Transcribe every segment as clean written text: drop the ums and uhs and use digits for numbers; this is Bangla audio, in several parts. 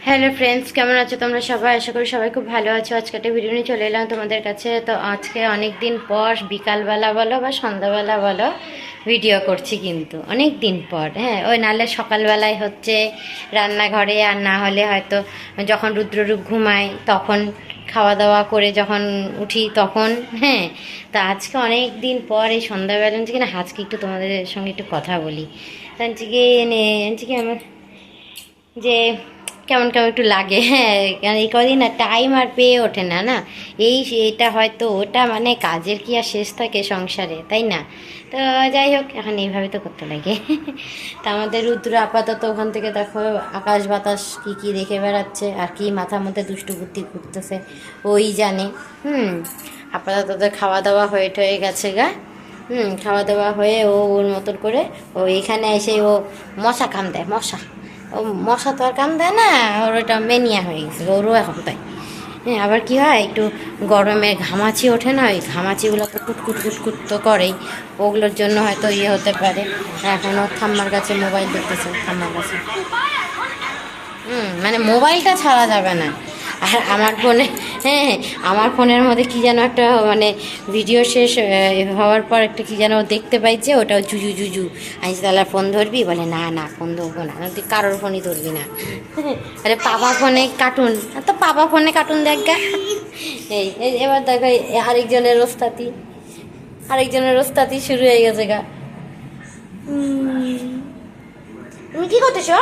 হ্যালো ফ্রেন্ডস, কেমন আছো তোমরা সবাই? আশা করি সবাই খুব ভালো আছো। আজকে একটা ভিডিও নিয়ে চলে এলাম তোমাদের কাছে। তো আজকে অনেক দিন পর বিকালবেলা বলো বা সন্ধ্যাবেলা বলো ভিডিও করছি, কিন্তু অনেক দিন পর। হ্যাঁ, ওই নাহলে সকালবেলায় হচ্ছে রান্নাঘরে, আর না হলে হয়তো যখন রুদ্ররূপ ঘুমায় তখন খাওয়া দাওয়া করে যখন উঠি তখন। হ্যাঁ, তো আজকে অনেক দিন পর এই সন্ধ্যাবেলা কি না, আজকে একটু তোমাদের সঙ্গে একটু কথা বলি। আজকে আমার যে কেমন কেমন একটু লাগে। হ্যাঁ, কারণ এই কদিন না টাইম আর পেয়ে ওঠে না না এটা হয়তো ওটা মানে কাজের কি আর শেষ থাকে সংসারে, তাই না? তো যাই হোক, এখন এইভাবে তো করতে লাগে। তা আমাদের রুদ্র আপাতত ওখান থেকে দেখো আকাশ বাতাস কি কি দেখে বেড়াচ্ছে, আর কি মাথার মধ্যে দুষ্টু বুদ্ধি ঘুরতেছে ওই জানে। আপাতত তো খাওয়া দাওয়া হয়ে গেছে গা। খাওয়া দাওয়া হয়ে ও ওর মতন করে ও এখানে এসে ও মশা কাম দেয়। মশা তো আর কাম দেয় না, ওর ওটা মেনিয়া হয়ে গেছে, ওরও এখন তাই। হ্যাঁ, আবার কি হয়, একটু গরমে ঘামাচি ওঠে না, ওই ঘামাচিগুলো তো কুটকুট কুটকুট তো করেই, ওগুলোর জন্য হয়তো হতে পারে। এখন ওর ঠাম্মার কাছে মোবাইল দেখতেছে, ঠাম্মার কাছে। মানে মোবাইলটা ছাড়া যাবে না। আর আমার ফোনে, হ্যাঁ, আমার ফোনের মধ্যে কি যেন একটা মানে ভিডিও শেষ হওয়ার পর একটা কি যেন দেখতে পাইছে, ওটাও জুজু জুজু। আমি তাহলে ফোন ধরবি, বলে না না ফোন ধরবো না, তুই কারোর ফোনই ধরবি না। আরে পাপা ফোনে কার্টুন, তো পাপা ফোনে কার্টুন দেখ গা। এই এবার দেখো আরেকজনের ওস্তাতি শুরু হয়ে গেছে গা। তুমি কি করতেছ?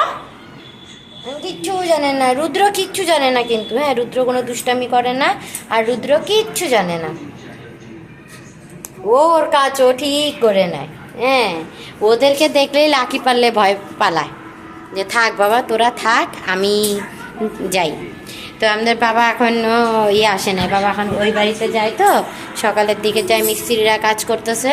কিচ্ছু জানে না রুদ্র, কিচ্ছু জানে না কিন্তু। হ্যাঁ, রুদ্র কোনো দুষ্টামি করে না, আর রুদ্র কিচ্ছু জানে না, ওর কাজ ও ঠিক করে নেয়। হ্যাঁ, ওদেরকে দেখলেই লাকি পারলে ভয় পালায়, যে থাক বাবা তোরা থাক, আমি যাই। তো আমাদের বাবা এখনও আসে নাই, বাবা এখন ওই বাড়িতে যায়, তো সকালের দিকে যায়, মিস্ত্রিরা কাজ করতেছে,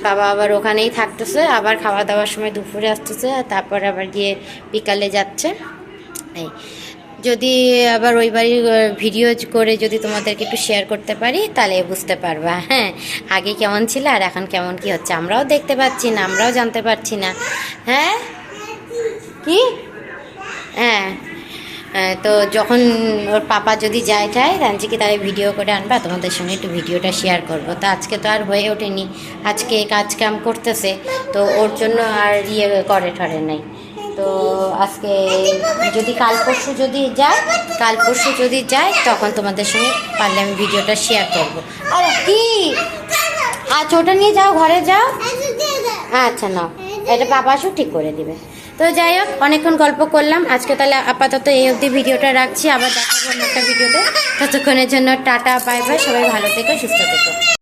বাবা আবার ওখানেই থাকতেছে, আবার খাওয়া দাওয়ার সময় দুপুরে আসতেছে, তারপর আবার গিয়ে বিকালে যাচ্ছে। এই যদি আবার ওই বাড়ির ভিডিও করে যদি তোমাদেরকে একটু শেয়ার করতে পারি তাহলে বুঝতে পারবা। হ্যাঁ, আগে কেমন ছিল আর এখন কেমন কি হচ্ছে আমরাও দেখতে পাচ্ছি না, আমরাও জানতে পারছি না। হ্যাঁ কি, হ্যাঁ, তো যখন ওর পাপা যদি যায় রাঞ্চিকে তাহলে ভিডিও করে আনবা, তোমাদের সঙ্গে একটু ভিডিওটা শেয়ার করবো। তো আজকে তো আর হয়ে ওঠেনি, আজকে কাজ কাম করতেছে, তো ওর জন্য আর করে ঠরে নাই। তো আজকে যদি কাল পরশু যদি যায় তখন তোমাদের সঙ্গে পারলে আমি ভিডিওটা শেয়ার করবো। আর কি, আচ্ছা ওটা নিয়ে যাও, ঘরে যাও। আচ্ছা নাও, এটা পাপা আসুক ঠিক করে দিবে। তো যাই হোক, অনেকক্ষণ গল্প করলাম আজকে, তাহলে আপাতত এই অবধি ভিডিওটা রাখছি, আবার দেখাবো অন্য একটা ভিডিওতে। ততক্ষণের জন্য টাটা, বাই বাই, সবাই ভালো থেকো, সুস্থ থেকো।